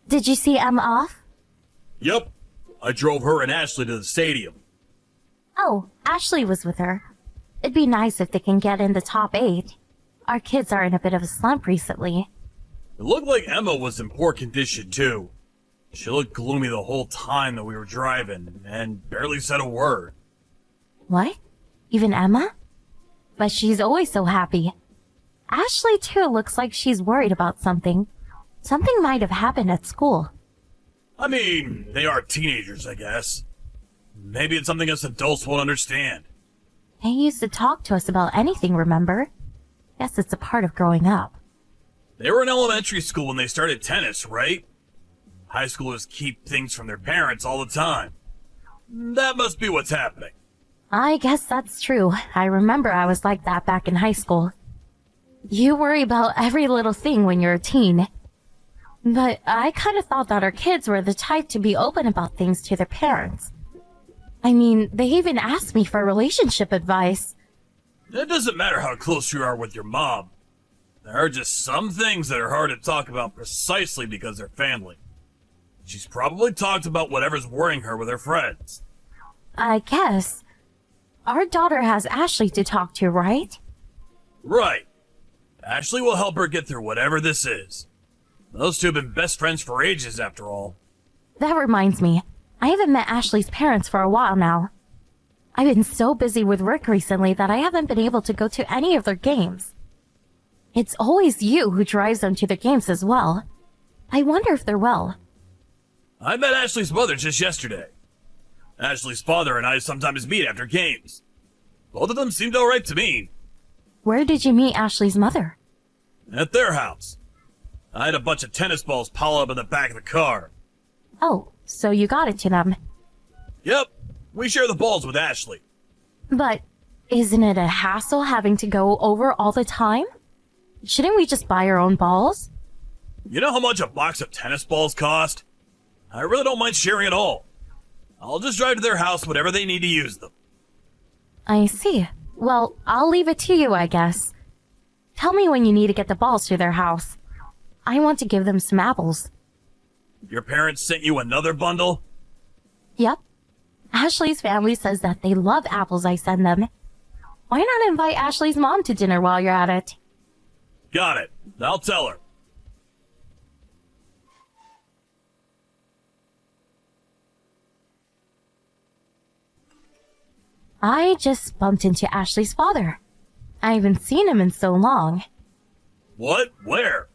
Did you see Emma off? Yep. I drove her and Ashley to the stadium. Oh, Ashley was with her. It'd be nice if they can get in the top 8. Our kids are in a bit of a slump recently. It looked like Emma was in poor condition, too. She looked gloomy the whole time that we were driving, and barely said a word. What? Even Emma? But she's always so happy. Ashley, too, looks like she's worried about something. Something might have happened at school. I mean, they are teenagers, I guess. Maybe it's something us adults won't understand. They used to talk to us about anything, remember? Guess it's a part of growing up. They were in elementary school when they started tennis, right? High schoolers keep things from their parents all the time. That must be what's happening. I guess that's true. I remember I was like that back in high school. You worry about every little thing when you're a teen. But I kind of thought that our kids were the type to be open about things to their parents. I mean, they even asked me for relationship advice. It doesn't matter how close you are with your mom. There are just some things that are hard to talk about precisely because they're family. She's probably talked about whatever's worrying her with her friends. I guess. Our daughter has Ashley to talk to, right? Right. Ashley will help her get through whatever this is. Those two have been best friends for ages, after all. That reminds me. I haven't met Ashley's parents for a while now. I've been so busy with work recently that I haven't been able to go to any of their games. It's always you who drives them to their games as well. I wonder if they're well. I met Ashley's mother just yesterday. Ashley's father and I sometimes meet after games. Both of them seemed alright to me. Where did you meet Ashley's mother? At their house. I had a bunch of tennis balls pile up in the back of the car. Oh, so you got it to them. Yep, we share the balls with Ashley. But isn't it a hassle having to go over all the time? Shouldn't we just buy our own balls? You know how much a box of tennis balls cost? I really don't mind sharing at all. I'll just drive to their house whenever they need to use them. I see. Well, I'll leave it to you, I guess. Tell me when you need to get the balls to their house. I want to give them some apples. Your parents sent you another bundle? Yep. Ashley's family says that they love apples I send them. Why not invite Ashley's mom to dinner while you're at it? Got it. I'll tell her. I just bumped into Ashley's father. I haven't seen him in so long. What? Where?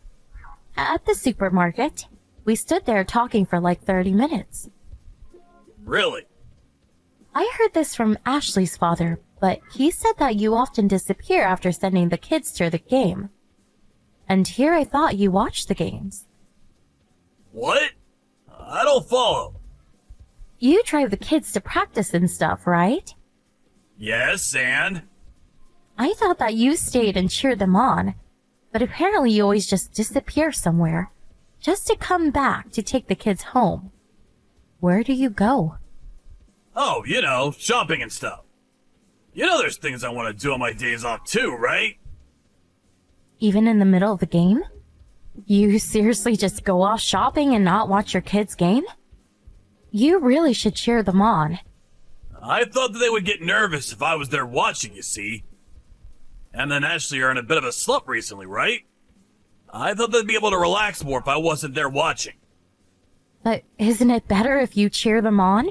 At the supermarket. We stood there talking for like 30 minutes. Really? I heard this from Ashley's father, but he said that you often disappear after sending the kids to the game. And here I thought you watched the games. What? I don't follow. You drive the kids to practice and stuff, right? Yes, and? I thought that you stayed and cheered them on, but apparently you always just disappear somewhere, just to come back to take the kids home. Where do you go? Oh, you know, shopping and stuff. You know there's things I want to do on my days off too, right? Even in the middle of the game? You seriously just go off shopping and not watch your kids' game? You really should cheer them on. I thought that they would get nervous if I was there watching, you see. And then Ashley are in a bit of a slump recently, right? I thought they'd be able to relax more if I wasn't there watching. But isn't it better if you cheer them on?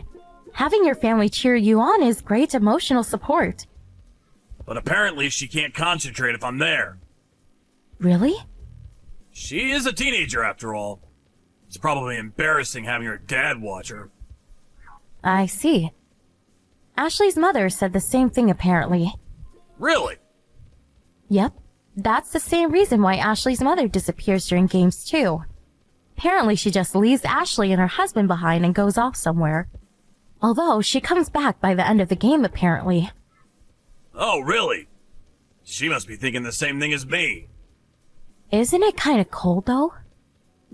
Having your family cheer you on is great emotional support. But apparently she can't concentrate if I'm there. Really? She is a teenager after all. It's probably embarrassing having her dad watch her. I see. Ashley's mother said the same thing apparently. Really? Yep. That's the same reason why Ashley's mother disappears during games too. Apparently she just leaves Ashley and her husband behind and goes off somewhere. Although she comes back by the end of the game apparently. Oh, really? She must be thinking the same thing as me. Isn't it kind of cold though?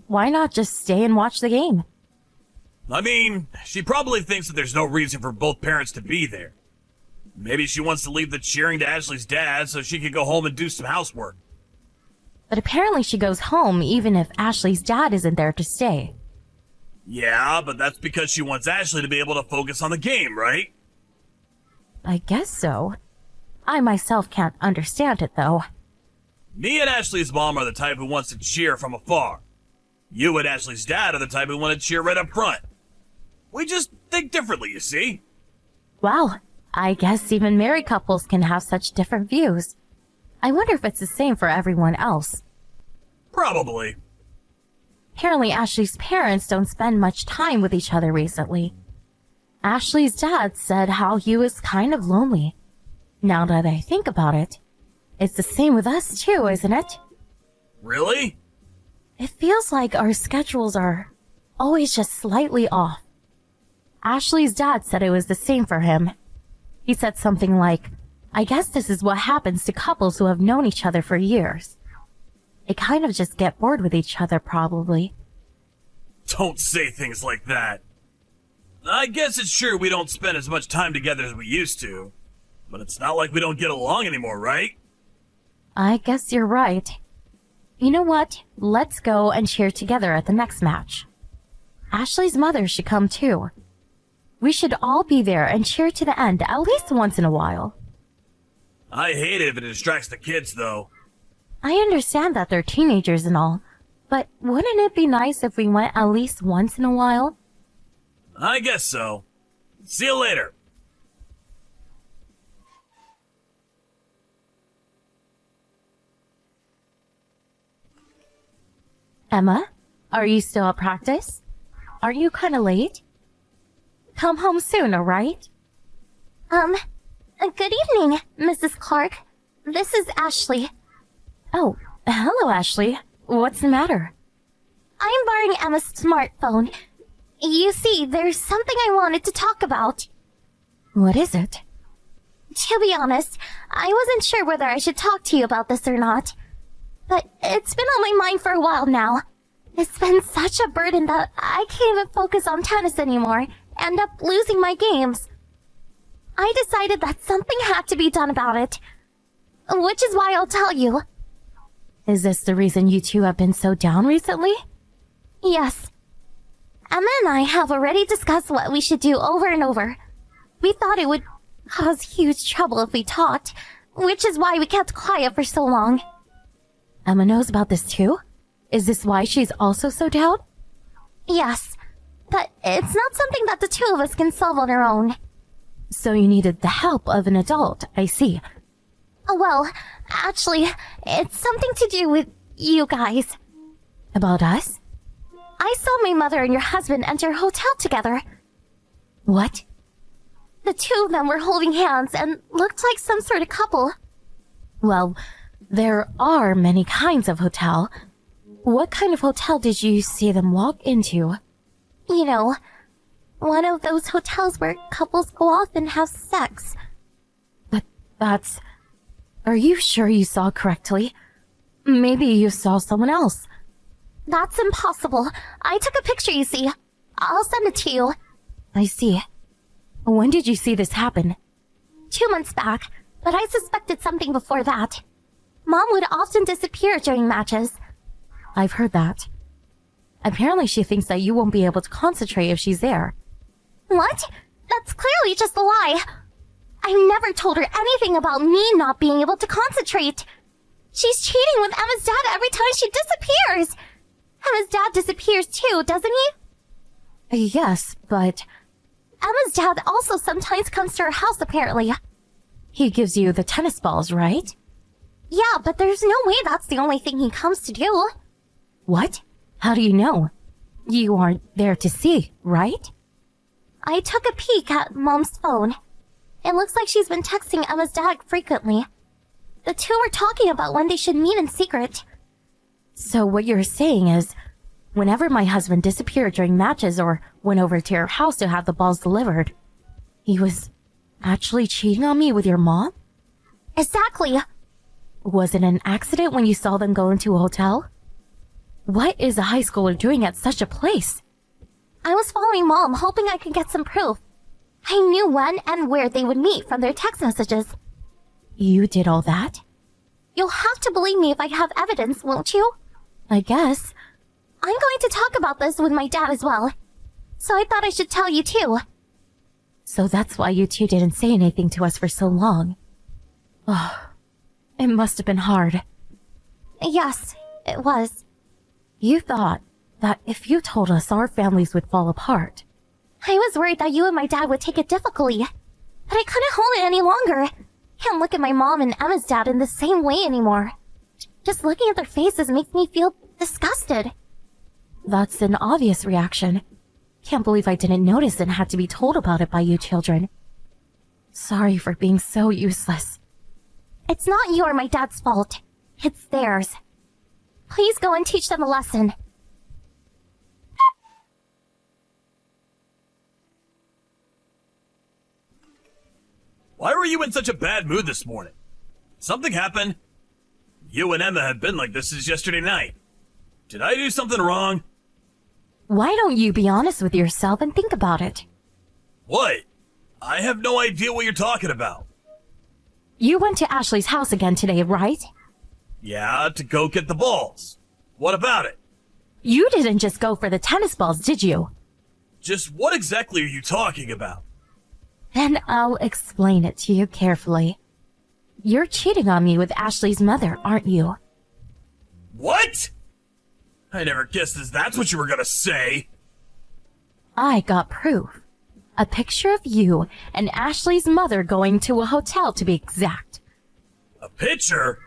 Why not just stay and watch the game? I mean, she probably thinks that there's no reason for both parents to be there. Maybe she wants to leave the cheering to Ashley's dad so she can go home and do some housework. But apparently she goes home even if Ashley's dad isn't there to stay. Yeah, but that's because she wants Ashley to be able to focus on the game, right? I guess so. I myself can't understand it, though. Me and Ashley's mom are the type who wants to cheer from afar. You and Ashley's dad are the type who want to cheer right up front. We just think differently, you see? Wow, I guess even married couples can have such different views. I wonder if it's the same for everyone else. Probably. Apparently, Ashley's parents don't spend much time with each other recently. Ashley's dad said how he was kind of lonely. Now that I think about it, it's the same with us too, isn't it? Really? It feels like our schedules are always just slightly off. Ashley's dad said it was the same for him. He said something like, I guess this is what happens to couples who have known each other for years. They kind of just get bored with each other, probably. Don't say things like that. I guess it's true we don't spend as much time together as we used to. But it's not like we don't get along anymore, right? I guess you're right. You know what? Let's go and cheer together at the next match. Ashley's mother should come too. We should all be there and cheer to the end at least once in a while. I hate it if it distracts the kids, though. I understand that they're teenagers and all, but wouldn't it be nice if we went at least once in a while? I guess so. See you later. Emma, are you still at practice? Are you kind of late? Come home soon, alright? Good evening, Mrs. Clark. This is Ashley. Oh, hello, Ashley. What's the matter? I'm borrowing Emma's smartphone. You see, there's something I wanted to talk about. What is it? To be honest, I wasn't sure whether I should talk to you about this or not. But it's been on my mind for a while now. It's been such a burden that I can't even focus on tennis anymore, end up losing my games. I decided that something had to be done about it. Which is why I'll tell you. Is this the reason you two have been so down recently? Yes. Emma and I have already discussed what we should do over and over. We thought it would cause huge trouble if we talked, which is why we kept quiet for so long. Emma knows about this too? Is this why she's also so down? Yes, but it's not something that the two of us can solve on our own. So you needed the help of an adult, I see. Well, actually, it's something to do with you guys. About us? I saw my mother and your husband enter a hotel together. What? The two of them were holding hands and looked like some sort of couple. Well, there are many kinds of hotel. What kind of hotel did you see them walk into? You know, one of those hotels where couples go off and have sex. But that's... Are you sure you saw correctly? Maybe you saw someone else. That's impossible. I took a picture, you see. I'll send it to you. I see. When did you see this happen? 2 months back, but I suspected something before that. Mom would often disappear during matches. I've heard that. Apparently she thinks that you won't be able to concentrate if she's there. What? That's clearly just a lie. I've never told her anything about me not being able to concentrate. She's cheating with Emma's dad every time she disappears. Emma's dad disappears too, doesn't he? Yes, but... Emma's dad also sometimes comes to her house, apparently. He gives you the tennis balls, right? Yeah, but there's no way that's the only thing he comes to do. What? How do you know? You aren't there to see, right? I took a peek at Mom's phone. It looks like she's been texting Emma's dad frequently. The two were talking about when they should meet in secret. So what you're saying is, whenever my husband disappeared during matches or went over to your house to have the balls delivered, he was actually cheating on me with your mom? Exactly. Was it an accident when you saw them go into a hotel? What is a high schooler doing at such a place? I was following Mom, hoping I could get some proof. I knew when and where they would meet from their text messages. You did all that? You'll have to believe me if I have evidence, won't you? I guess. I'm going to talk about this with my dad as well. so I thought I should tell you too. So that's why you two didn't say anything to us for so long. Oh, it must have been hard. Yes, it was. You thought that if you told us, our families would fall apart. I was worried that you and my dad would take it difficultly, but I couldn't hold it any longer. Can't look at my mom and Emma's dad in the same way anymore. Just looking at their faces makes me feel disgusted. That's an obvious reaction. Can't believe I didn't notice and had to be told about it by you children. Sorry for being so useless. It's not you or my dad's fault. It's theirs. Please go and teach them a lesson. Why were you in such a bad mood this morning? Something happened? You and Emma have been like this since yesterday night. Did I do something wrong? Why don't you be honest with yourself and think about it? What? I have no idea what you're talking about. You went to Ashley's house again today, right? Yeah, to go get the balls. What about it? You didn't just go for the tennis balls, did you? Just what exactly are you talking about? Then I'll explain it to you carefully. You're cheating on me with Ashley's mother, aren't you? What? I never guessed that's what you were gonna say. I got proof. A picture of you and Ashley's mother going to a hotel, to be exact. A picture?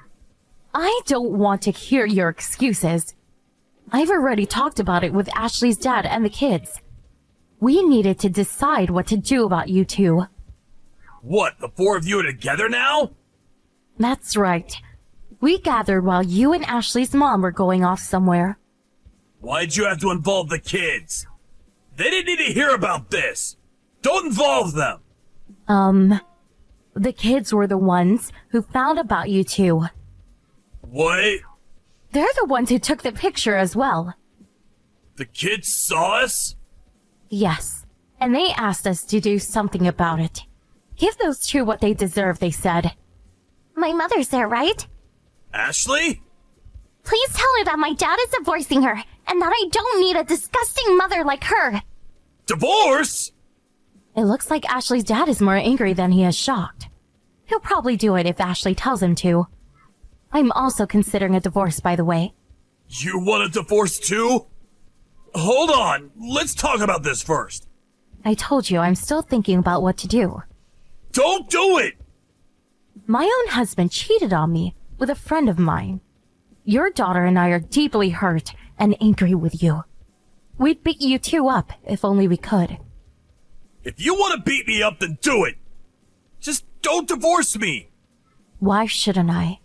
I don't want to hear your excuses. I've already talked about it with Ashley's dad and the kids. We needed to decide what to do about you two. What, the four of you are together now? That's right. We gathered while you and Ashley's mom were going off somewhere. Why'd you have to involve the kids? They didn't need to hear about this. Don't involve them. The kids were the ones who found about you two. What? They're the ones who took the picture as well. The kids saw us? Yes, and they asked us to do something about it. Give those two what they deserve, they said. My mother's there, right? Ashley? Please tell her that my dad is divorcing her, and that I don't need a disgusting mother like her. Divorce? It looks like Ashley's dad is more angry than he is shocked. He'll probably do it if Ashley tells him to. I'm also considering a divorce, by the way. You want a divorce too? Hold on, let's talk about this first. I told you I'm still thinking about what to do. Don't do it! My own husband cheated on me with a friend of mine. Your daughter and I are deeply hurt and angry with you. We'd beat you two up if only we could. If you want to beat me up, then do it. Just don't divorce me. Why shouldn't I?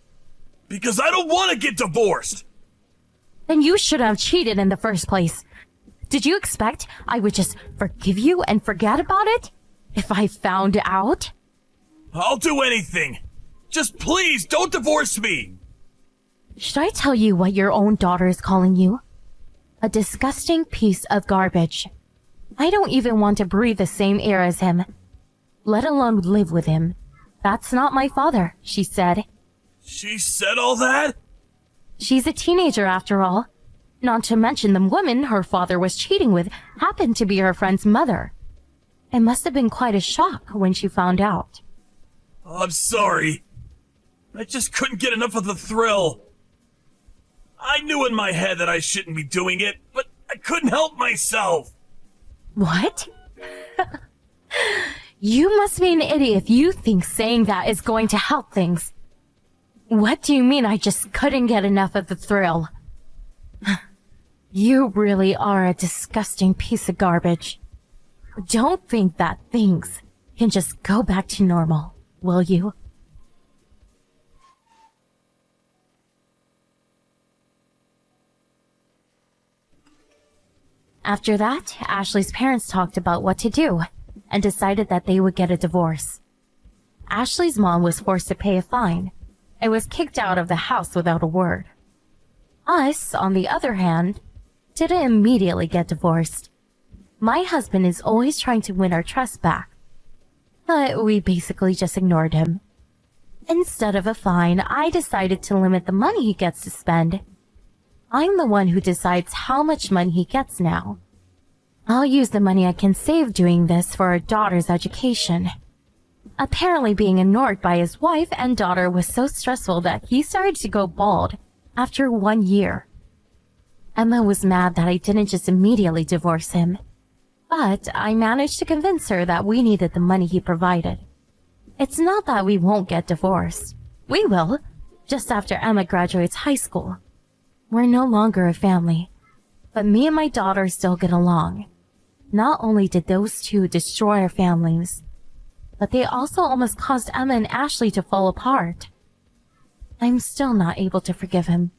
Because I don't want to get divorced. Then you shouldn't have cheated in the first place. Did you expect I would just forgive you and forget about it? If I found out? I'll do anything. Just please don't divorce me. Should I tell you what your own daughter is calling you? A disgusting piece of garbage. I don't even want to breathe the same air as him, let alone live with him. That's not my father, she said. She said all that? She's a teenager after all. Not to mention the woman her father was cheating with happened to be her friend's mother. It must have been quite a shock when she found out. I'm sorry. I just couldn't get enough of the thrill. I knew in my head that I shouldn't be doing it, but I couldn't help myself. What? You must be an idiot if you think saying that is going to help things. What do you mean I just couldn't get enough of the thrill? You really are a disgusting piece of garbage. Don't think that things can just go back to normal, will you? After that, Ashley's parents talked about what to do and decided that they would get a divorce. Ashley's mom was forced to pay a fine and was kicked out of the house without a word. Us, on the other hand, didn't immediately get divorced. My husband is always trying to win our trust back, but we basically just ignored him. Instead of a fine, I decided to limit the money he gets to spend. I'm the one who decides how much money he gets now. I'll use the money I can save doing this for our daughter's education. Apparently being ignored by his wife and daughter was so stressful that he started to go bald after 1 year. Emma was mad that I didn't just immediately divorce him, but I managed to convince her that we needed the money he provided. It's not that we won't get divorced. We will, just after Emma graduates high school. We're no longer a family, but me and my daughter still get along. Not only did those two destroy our families, but they also almost caused Emma and Ashley to fall apart. I'm still not able to forgive him.